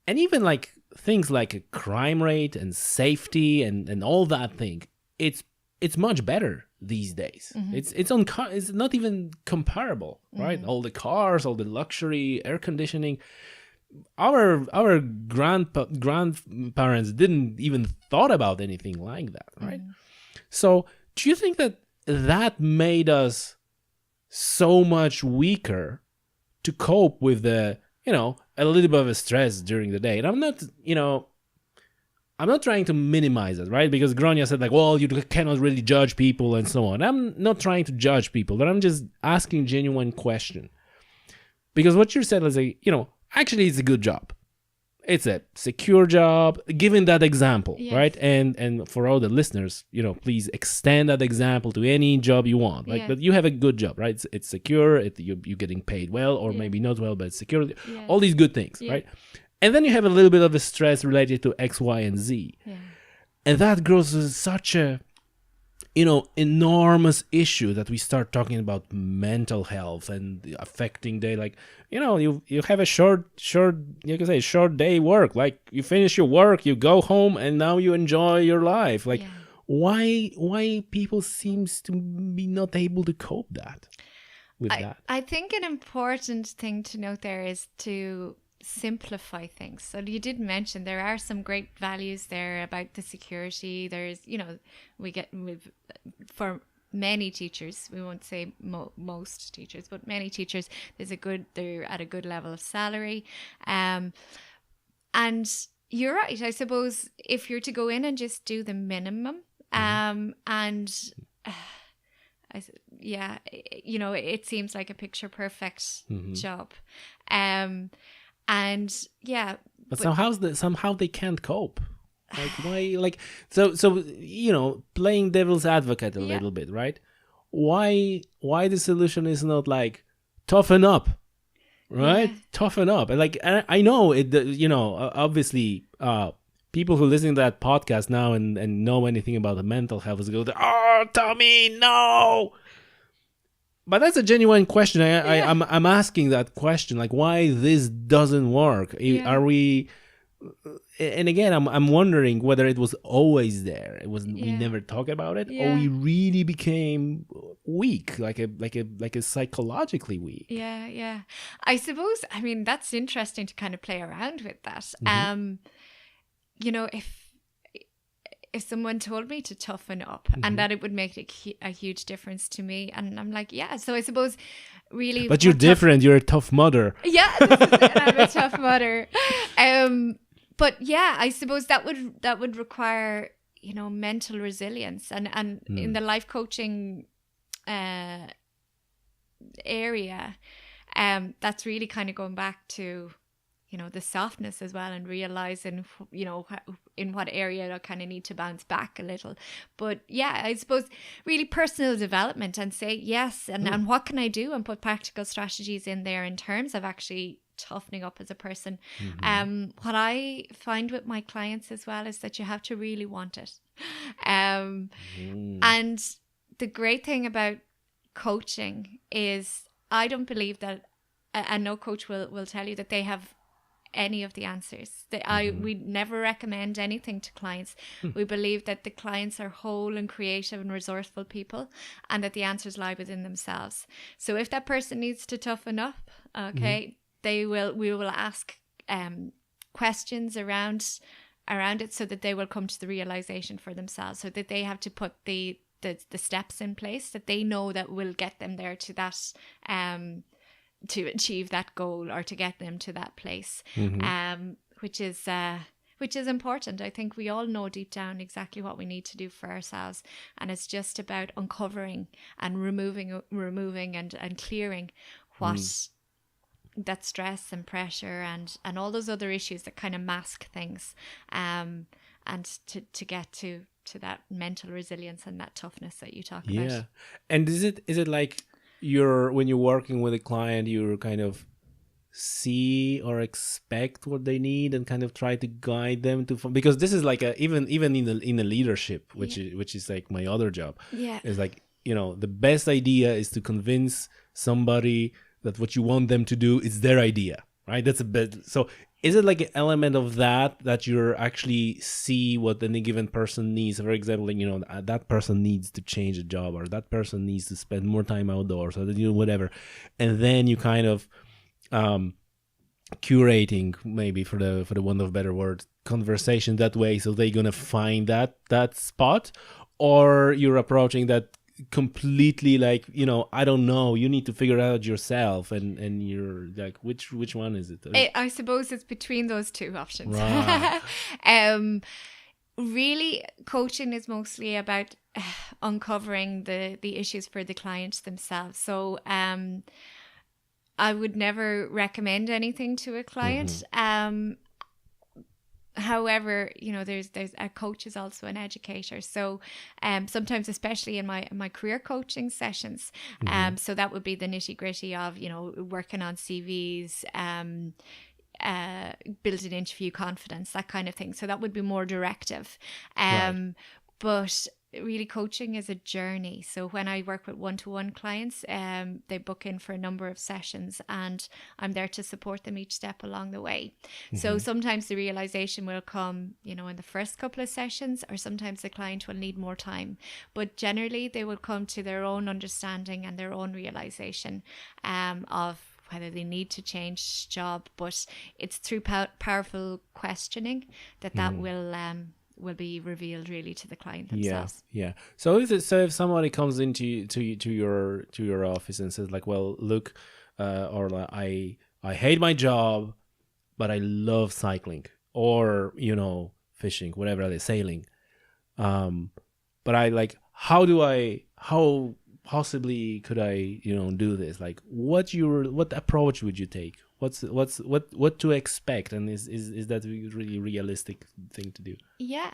and even like things like a crime rate and safety and all that thing. It's much better these days. It's not even comparable, right? All the cars, all the luxury, air conditioning. Our grandparents didn't even thought about anything like that, right? So do you think that that made us so much weaker to cope with the, a little bit of a stress during the day? And I'm not trying to minimize it, right? Because Gronya said like, well, you cannot really judge people and so on. I'm not trying to judge people, but I'm just asking genuine question. Because what you said is actually it's a good job. It's a secure job, given that example, Yes. right? And for all the listeners, please extend that example to any job you want. Like, Yeah. but you have a good job, right? It's secure. You're getting paid well, or maybe not well, but it's secure. Yeah. All these good things, Yeah. right? And then you have a little bit of a stress related to X, Y, and Z, Yeah. and that grows to such a enormous issue that we start talking about mental health and affecting day. Like, you have a short, you can say short day work. Like, you finish your work, you go home, and now you enjoy your life. Like, Yeah. why people seems to be not able to cope with that? I think an important thing to note there is to simplify things. So you did mention there are some great values there about the security. There's, for many teachers, we won't say most teachers, but many teachers, they're at a good level of salary. And you're right. I suppose if you're to go in and just do the minimum, it seems like a picture perfect job. But somehow they can't cope. Like, why? Like, so playing devil's advocate a little bit, right? Why the solution is not like toughen up, right? Yeah. Toughen up. And like, I know it. Obviously, people who listen to that podcast now and know anything about the mental health is go, oh, Tommy, no. But that's a genuine question. I'm asking that question, like, why this doesn't work? Are we? And again, I'm wondering whether it was always there. We never talk about it, or we really became weak, like a psychologically weak. Yeah. I suppose. I mean, that's interesting to kind of play around with that. If someone told me to toughen up and that it would make a huge difference to me, and I'm like, yeah. So I suppose really. But you're different. You're a tough mother. Yeah, this is it. I'm a tough mother. But yeah, I suppose that would require mental resilience and in the life coaching area, that's really kind of going back to the softness as well, and realizing in what area I kind of need to bounce back a little. But yeah, I suppose really personal development, and say yes, and what can I do, and put practical strategies in there in terms of actually toughening up as a person. What I find with my clients as well is that you have to really want it. And the great thing about coaching is I don't believe that, and no coach will tell you that they have any of the answers. We never recommend anything to clients. We believe that the clients are whole and creative and resourceful people, and that the answers lie within themselves. So if that person needs to toughen up, okay, we will ask questions around it, so that they will come to the realization for themselves, so that they have to put the steps in place that they know that will get them there to that to achieve that goal, or to get them to that place, which is important. I think we all know deep down exactly what we need to do for ourselves, and it's just about uncovering and removing and clearing what that stress and pressure and all those other issues that kind of mask things, and to get to that mental resilience and that toughness that you talk about. Yeah. And is it like when you're working with a client, you kind of see or expect what they need and kind of try to guide them to, because this is like even in the leadership, which is like my other job. Yeah. It's like, the best idea is to convince somebody that what you want them to do is their idea, right? That's a bit. So is it like an element of that you're actually see what any given person needs? For example, that person needs to change a job, or that person needs to spend more time outdoors, or whatever, and then you kind of curating, maybe for the want of a better word, conversation that way, so they're gonna find that spot? or you're approaching that completely like, I don't know, you need to figure it out yourself, and you're like, which one is it? I suppose it's between those two options. Right. Really, coaching is mostly about uncovering the issues for the clients themselves. So I would never recommend anything to a client. However, there's a coach is also an educator. So sometimes, especially in my career coaching sessions, so that would be the nitty gritty of, working on CVs, building interview confidence, that kind of thing. So that would be more directive. Right. But really, coaching is a journey. So when I work with one-to-one clients, they book in for a number of sessions, and I'm there to support them each step along the way. So sometimes the realization will come, in the first couple of sessions, or sometimes the client will need more time. But generally, they will come to their own understanding and their own realization of whether they need to change job. But it's through powerful questioning that will be revealed really to the client themselves. Yeah. So if somebody comes into your office and says like, well, look, Orla, I hate my job, but I love cycling, or fishing, whatever they sailing, but I like, how possibly could I do this? Like, what approach would you take? What to expect, and is that a really realistic thing to do? Yeah,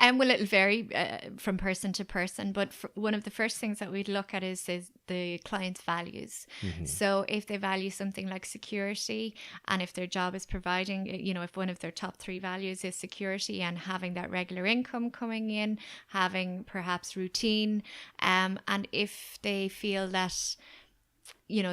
well, it'll vary from person to person, but one of the first things that we'd look at is the client's values. So if they value something like security, and if their job is providing, if one of their top 3 values is security and having that regular income coming in, having perhaps routine, and if they feel that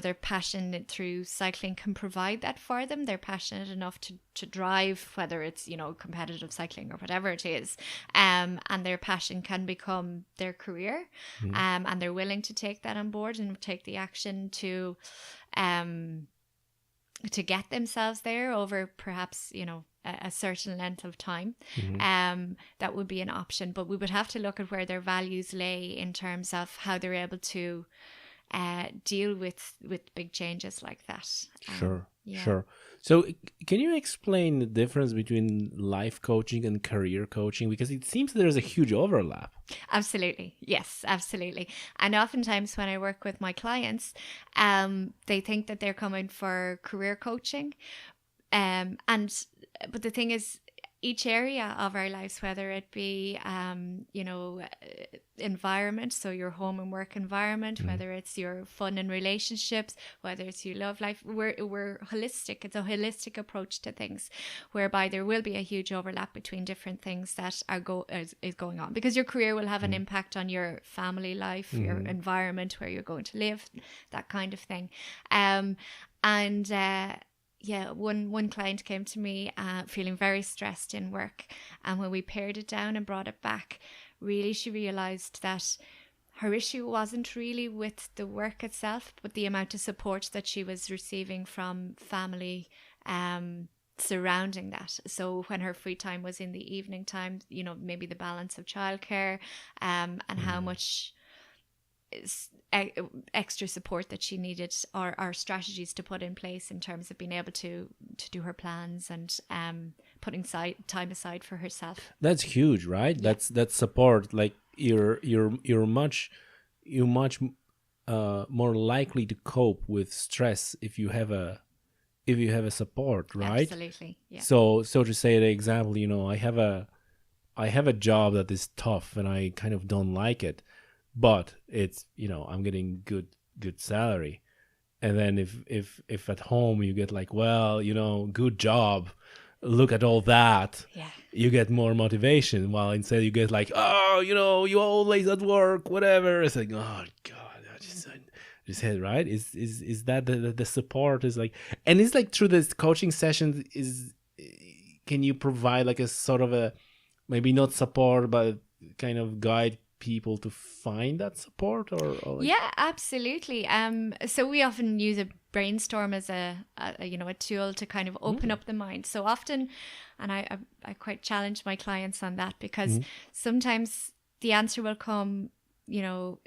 they're passionate through cycling can provide that for them, they're passionate enough to drive, whether it's competitive cycling or whatever it is, and their passion can become their career, and they're willing to take that on board and take the action to get themselves there over perhaps a certain length of time. That would be an option, but we would have to look at where their values lay in terms of how they're able to deal with big changes like that. Sure. So can you explain the difference between life coaching and career coaching? Because it seems there's a huge overlap. Absolutely. Yes, absolutely. And oftentimes when I work with my clients, they think that they're coming for career coaching. But the thing is, each area of our lives, whether it be, environment, so your home and work environment, whether it's your fun and relationships, whether it's your love life, we're holistic. It's a holistic approach to things, whereby there will be a huge overlap between different things that is going on, because your career will have an impact on your family life, your environment, where you're going to live, that kind of thing. One client came to me feeling very stressed in work, and when we pared it down and brought it back, really she realized that her issue wasn't really with the work itself, but the amount of support that she was receiving from family surrounding that. So when her free time was in the evening time, maybe the balance of childcare, and how much extra support that she needed, or strategies to put in place in terms of being able to do her plans and putting time aside for herself. That's huge, right? Yeah. That's support. Like you're much more likely to cope with stress if you have a support, right? Absolutely. Yeah. So to say the example, I have a job that is tough and I kind of don't like it, but it's I'm getting good salary, and then if at home you get like, well, good job, look at all that, you get more motivation, while instead you get like, oh, you always at work, whatever. It's like, oh god, I just had, right? Is that the support is like, and it's like through this coaching session, can you provide like a sort of a, maybe not support, but kind of guide people to find that support, or like... Yeah, absolutely. So we often use a brainstorm as a tool to kind of open up the mind. So often, and I quite challenge my clients on that, because sometimes the answer will come,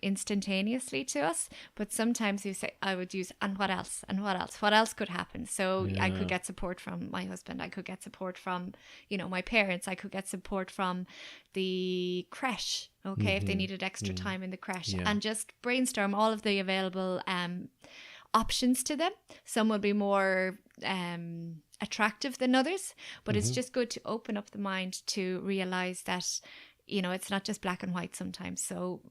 instantaneously to us. But sometimes I would use, and what else? And what else? What else could happen? So I could get support from my husband. I could get support from, my parents. I could get support from the creche. Okay. If they needed extra time in the creche, and just brainstorm all of the available options to them. Some will be more attractive than others, but it's just good to open up the mind to realize that it's not just black and white sometimes. So,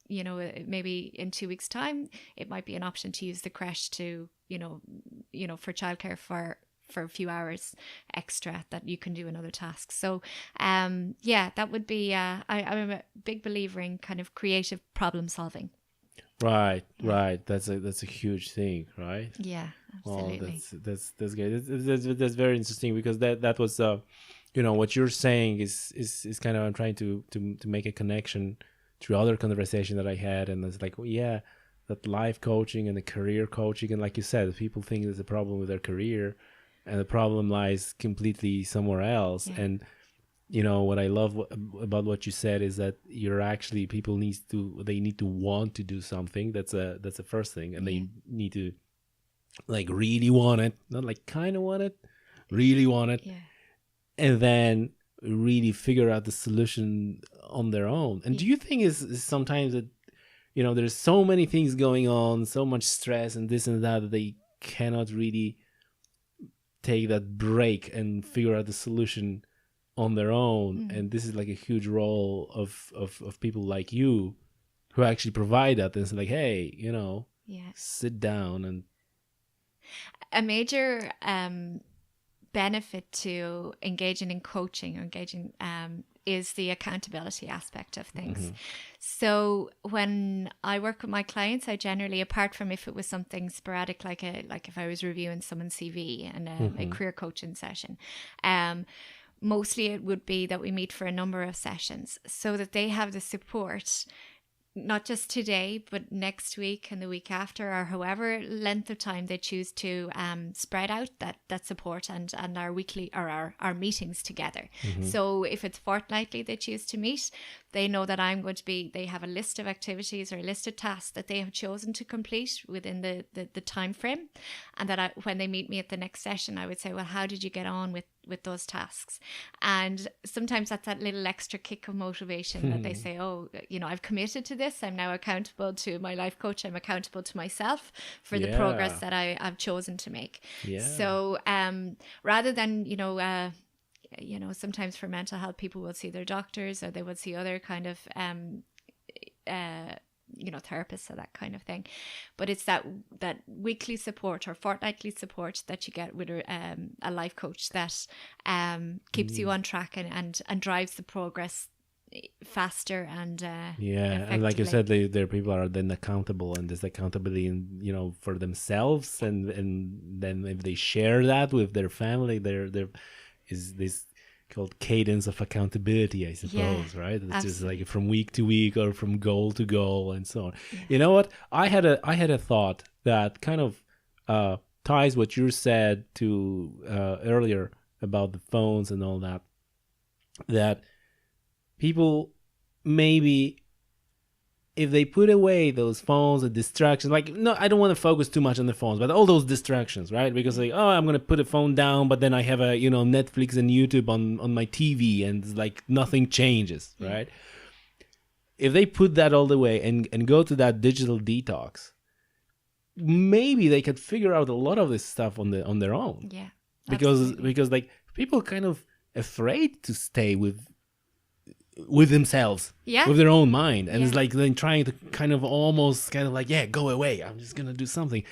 maybe in 2 weeks' time, it might be an option to use the creche to, for childcare for a few hours extra that you can do in other tasks. So, that would be, I'm a big believer in kind of creative problem solving. Right. That's a huge thing, right? Yeah, absolutely. Well, that's good. That's very interesting, because that was what you're saying is kind of, I'm trying to make a connection to other conversation that I had, and it's like, that life coaching and the career coaching, and like you said, people think there's a problem with their career, and the problem lies completely somewhere else. And what I love about what you said is that you're actually, people need to want to do something. That's the first thing, and they need to like really want it, not like kind of want it, really want it. And then really figure out the solution on their own. And do you think is sometimes that, there's so many things going on, so much stress and this and that they cannot really take that break and figure out the solution on their own? And this is like a huge role of people like you who actually provide that. And it's like, hey, sit down. And a major benefit to engaging in coaching or engaging is the accountability aspect of things. So when I work with my clients, I generally, apart from if it was something sporadic, like if I was reviewing someone's CV and a career coaching session, mostly it would be that we meet for a number of sessions so that they have the support, not just today, but next week and the week after, or however length of time they choose to spread out that support and our weekly or our meetings together. So if it's fortnightly they choose to meet, they know that they have a list of activities or a list of tasks that they have chosen to complete within the time frame. And that when they meet me at the next session, I would say, well, how did you get on with those tasks? And sometimes that's that little extra kick of motivation that they say, oh, I've committed to this. I'm now accountable to my life coach. I'm accountable to myself for the progress that I've chosen to make. So rather than, sometimes for mental health, people will see their doctors or they will see other kind of therapists or that kind of thing, but it's that weekly support or fortnightly support that you get with a life coach that keeps you on track and drives the progress faster and and like you said, their people are then accountable, and there's accountability in for themselves, and then if they share that with their family, there is this called cadence of accountability, I suppose, right? It's just like from week to week or from goal to goal and so on. You know what? I had a thought that kind of ties what you said to earlier about the phones and all that. That people maybe, if they put away those phones and distractions, like, no, I don't want to focus too much on the phones, but all those distractions, right? Because like, oh, I'm going to put the phone down, but then I have a, Netflix and YouTube on my TV, and like nothing changes, right? If they put that all the way and go to that digital detox, maybe they could figure out a lot of this stuff on their own. Yeah. Because like people kind of afraid to stay with themselves, with their own mind, and it's like then trying to kind of go away, I'm just gonna do something,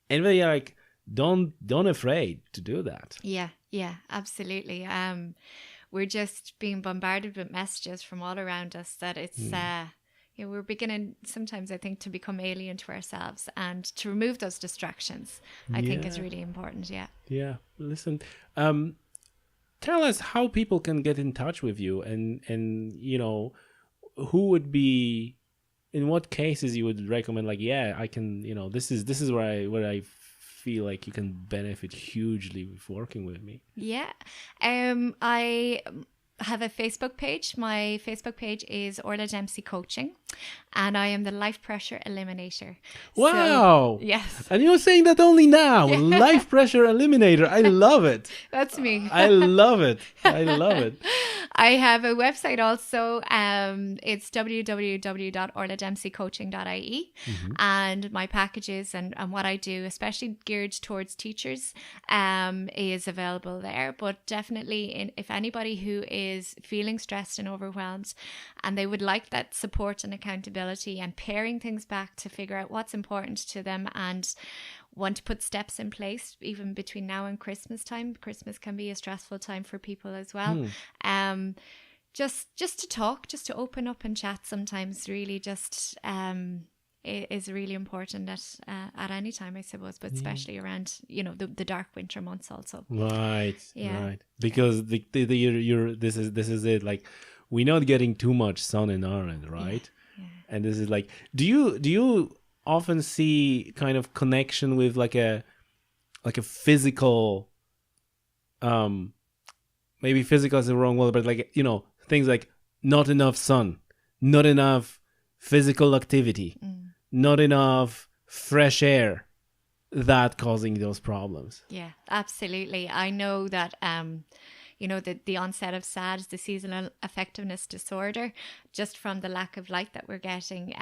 and they are like, don't afraid to do that. Yeah, absolutely. We're just being bombarded with messages from all around us that it's we're beginning sometimes, I think, to become alien to ourselves, and to remove those distractions I think is really important. Listen, tell us how people can get in touch with you, and who would be, in what cases you would recommend, like, I can, this is where I feel like you can benefit hugely with working with me. have a Facebook page. My Facebook page is Orla Dempsey Coaching, and I am the life pressure eliminator. Wow. So, yes. And you're saying that only now. Life pressure eliminator. I love it. That's me. I love it. I love it. I have a website also. It's www.orladempseycoaching.ie. And my packages and what I do, especially geared towards teachers, is available there. But definitely, if anybody who is feeling stressed and overwhelmed and they would like that support and accountability and paring things back to figure out what's important to them and want to put steps in place even between now and Christmas time. Christmas can be a stressful time for people as well. Just to talk, just to open up and chat sometimes really just is really important at any time, I suppose, but especially around, the dark winter months also. Right. Because this is it. Like, we're not getting too much sun in Ireland, right? Yeah. And this is like, do you often see kind of connection with like a physical, maybe physical is the wrong word, but like, things like not enough sun, not enough physical activity, not enough fresh air, that causing those problems. Yeah, absolutely. I know that the onset of SAD, the seasonal affectiveness disorder, just from the lack of light that we're getting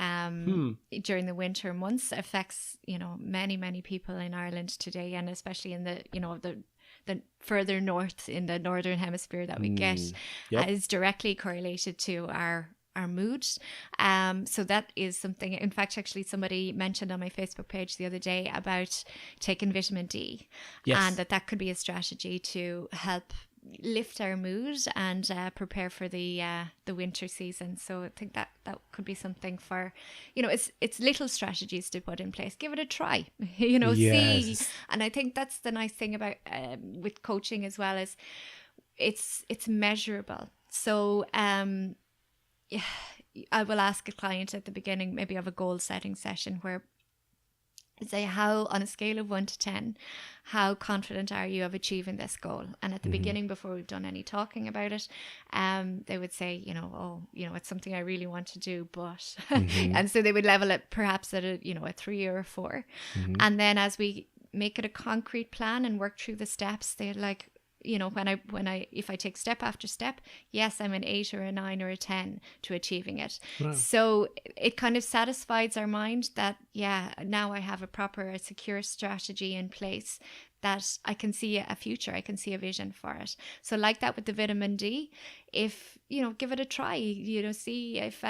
during the winter months, affects many people in Ireland today, and especially in the further north in the northern hemisphere that we get, is directly correlated to our mood. So that is something, in fact, actually somebody mentioned on my Facebook page the other day about taking vitamin D, and that could be a strategy to help lift our mood and prepare for the winter season. So I think that could be something for, it's little strategies to put in place. Give it a try, see. And I think that's the nice thing about with coaching as well, is it's measurable. So I will ask a client at the beginning, maybe of a goal setting session, where say, how, on a scale of 1 to 10, how confident are you of achieving this goal? And at the beginning, before we've done any talking about it, they would say, it's something I really want to do, but, and so they would level it perhaps at a 3 or a 4. And then as we make it a concrete plan and work through the steps, they're like, if I take step after step, yes, I'm an 8 or a 9 or a 10 to achieving it. Wow. So it kind of satisfies our mind that, now I have a secure strategy in place, that I can see a future, I can see a vision for it. So like that with the vitamin D, if, give it a try, see if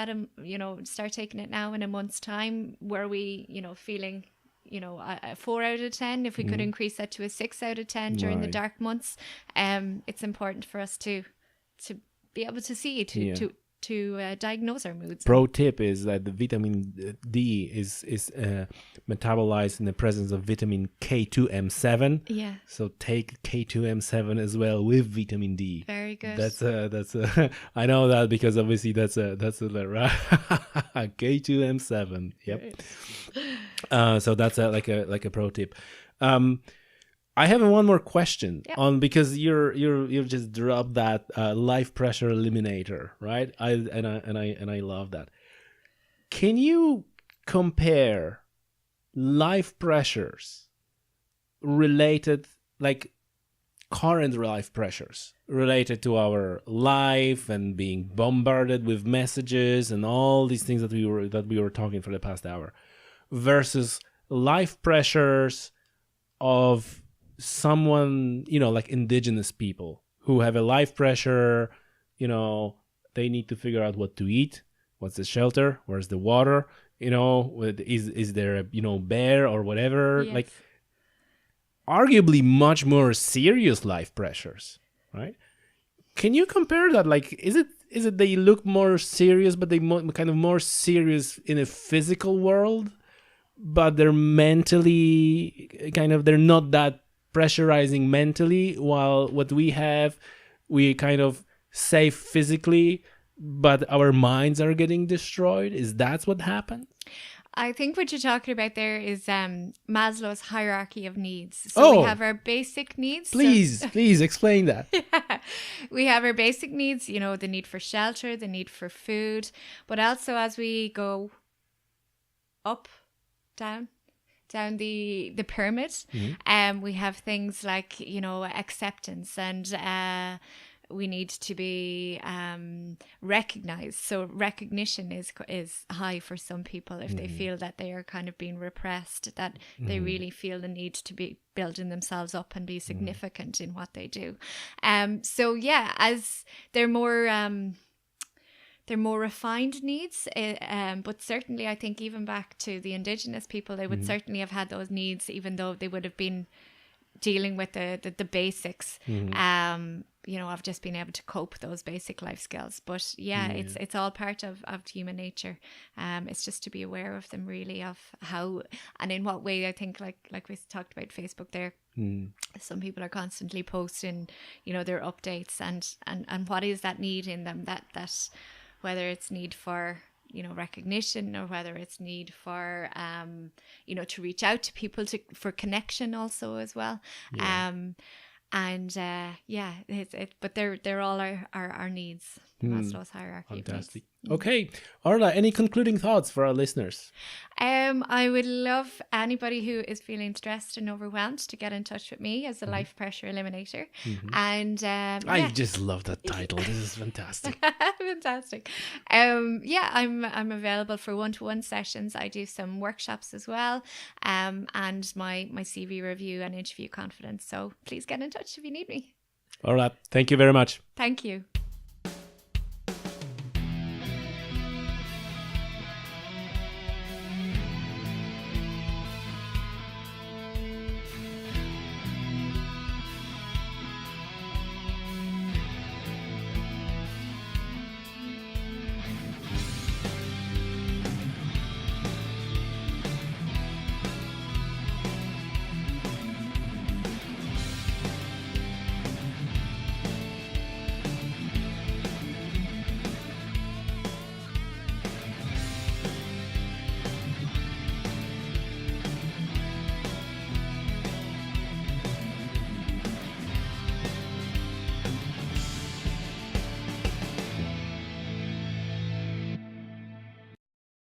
start taking it now in a month's time, were we, feeling a 4 out of 10, if we could increase that to a 6 out of 10 during the dark months. It's important for us to be able to see, to diagnose our moods. Pro tip is that the vitamin D is metabolized in the presence of vitamin K2M7. Yeah. So take K2M7 as well with vitamin D. Very good. That's I know that because obviously that's a K2M7. Yep. So that's like a pro tip. I have one more question on, because you've just dropped that life pressure eliminator, right? I love that. Can you compare life pressures related, like current life pressures related to our life and being bombarded with messages and all these things that we were talking for the past hour, versus life pressures of someone, like indigenous people who have a life pressure, they need to figure out what to eat, what's the shelter, where's the water, is there a, bear or whatever, like arguably much more serious life pressures, right? Can you compare that? Like, is it they look more serious, but they kind of more serious in a physical world, but they're mentally they're not that pressurizing mentally, while what we have, we kind of safe physically, but our minds are getting destroyed? Is that what happened? I think what you're talking about there is Maslow's hierarchy of needs. So we have our basic needs. Please explain that. we have our basic needs, you know, the need for shelter, the need for food, but also as we go up, down the pyramid, we have things like, you know, acceptance, and we need to be recognized. So recognition is high for some people if they feel that they are kind of being repressed, that they really feel the need to be building themselves up and be significant in what they do. So yeah, as they're more refined needs, but certainly I think even back to the indigenous people, they would certainly have had those needs, even though they would have been dealing with the basics, you know, of just being able to cope with those basic life skills. But yeah, it's all part of human nature. It's just to be aware of them, really, of how and in what way. I think like we talked about Facebook there, some people are constantly posting, you know, their updates and what is that need in them, that whether it's need for, you know, recognition, or whether it's need for, you know, to reach out to people for connection also as well. But they're all our needs, Maslow's hierarchy. Fantastic. Okay, Orla, any concluding thoughts for our listeners? I would love anybody who is feeling stressed and overwhelmed to get in touch with me as a life pressure eliminator. And I just love that title. This is fantastic. Fantastic. I'm available for one-to-one sessions. I do some workshops as well, and my CV review and interview confidence. So please get in touch if you need me. All right. Thank you very much. Thank you.